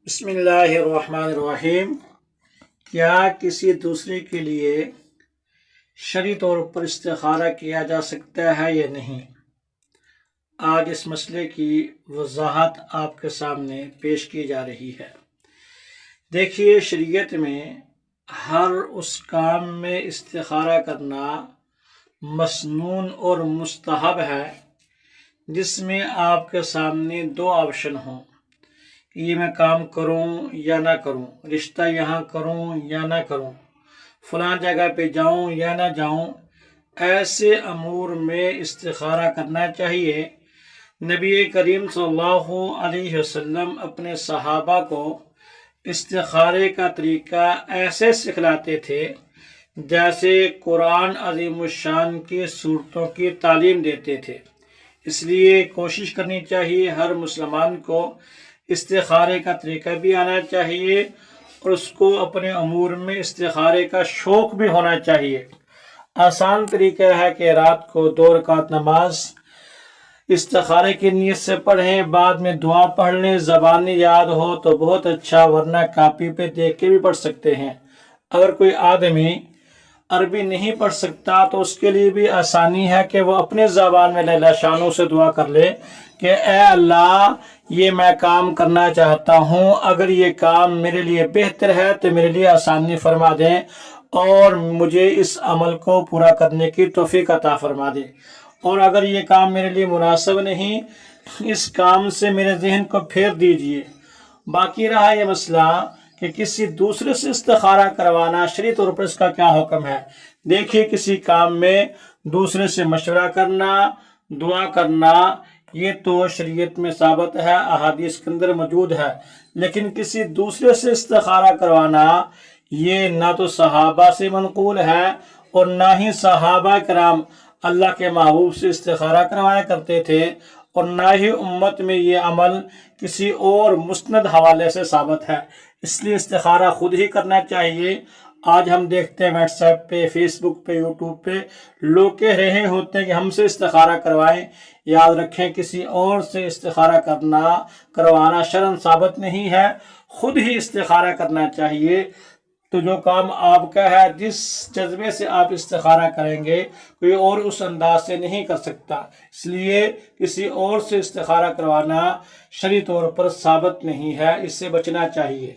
بسم اللہ الرحمن الرحیم۔ کیا کسی دوسرے کے لیے شرعی طور پر استخارہ کیا جا سکتا ہے یا نہیں؟ آج اس مسئلے کی وضاحت آپ کے سامنے پیش کی جا رہی ہے۔ دیکھیے، شریعت میں ہر اس کام میں استخارہ کرنا مسنون اور مستحب ہے جس میں آپ کے سامنے دو آپشن ہوں کہ یہ میں کام کروں یا نہ کروں، رشتہ یہاں کروں یا نہ کروں، فلاں جگہ پہ جاؤں یا نہ جاؤں۔ ایسے امور میں استخارہ کرنا چاہیے۔ نبی کریم صلی اللہ علیہ وسلم اپنے صحابہ کو استخارے کا طریقہ ایسے سکھلاتے تھے جیسے قرآن عظیم الشان کی صورتوں کی تعلیم دیتے تھے۔ اس لیے کوشش کرنی چاہیے ہر مسلمان کو استخارے کا طریقہ بھی آنا چاہیے اور اس کو اپنے امور میں استخارے کا شوق بھی ہونا چاہیے۔ آسان طریقہ ہے کہ رات کو 2 رکعت نماز استخارے کی نیت سے پڑھیں، بعد میں دعا پڑھ لیں۔ زبانی یاد ہو تو بہت اچھا، ورنہ کاپی پہ دیکھ کے بھی پڑھ سکتے ہیں۔ اگر کوئی آدمی عربی نہیں پڑھ سکتا تو اس کے لیے بھی آسانی ہے کہ وہ اپنے زبان میں لیلا شانوں سے دعا کر لے کہ اے اللہ، یہ میں کام کرنا چاہتا ہوں، اگر یہ کام میرے لیے بہتر ہے تو میرے لیے آسانی فرما دیں اور مجھے اس عمل کو پورا کرنے کی توفیق عطا فرما دیں، اور اگر یہ کام میرے لیے مناسب نہیں، اس کام سے میرے ذہن کو پھیر دیجئے۔ باقی رہا یہ مسئلہ کہ کسی دوسرے سے استخارہ کروانا، شرعی طور پر اس کا کیا حکم ہے؟ دیکھیے، کسی کام میں دوسرے سے مشورہ کرنا، دعا کرنا، یہ تو شریعت میں ثابت ہے، احادیث کے اندر موجود ہے، لیکن کسی دوسرے سے استخارہ کروانا یہ نہ تو صحابہ سے منقول ہے اور نہ ہی صحابہ کرام اللہ کے محبوب سے استخارہ کروایا کرتے تھے، اور نہ ہی امت میں یہ عمل کسی اور مستند حوالے سے ثابت ہے۔ اس لیے استخارہ خود ہی کرنا چاہیے۔ آج ہم دیکھتے ہیں واٹس ایپ پہ، فیس بک پہ، یوٹیوب پہ لوگ کہہ رہے ہوتے ہیں کہ ہم سے استخارہ کروائیں۔ یاد رکھیں، کسی اور سے استخارہ کروانا شرعاً ثابت نہیں ہے، خود ہی استخارہ کرنا چاہیے۔ تو جو کام آپ کا ہے، جس جذبے سے آپ استخارہ کریں گے، کوئی اور اس انداز سے نہیں کر سکتا۔ اس لیے کسی اور سے استخارہ کروانا شرعی طور پر ثابت نہیں ہے، اس سے بچنا چاہیے۔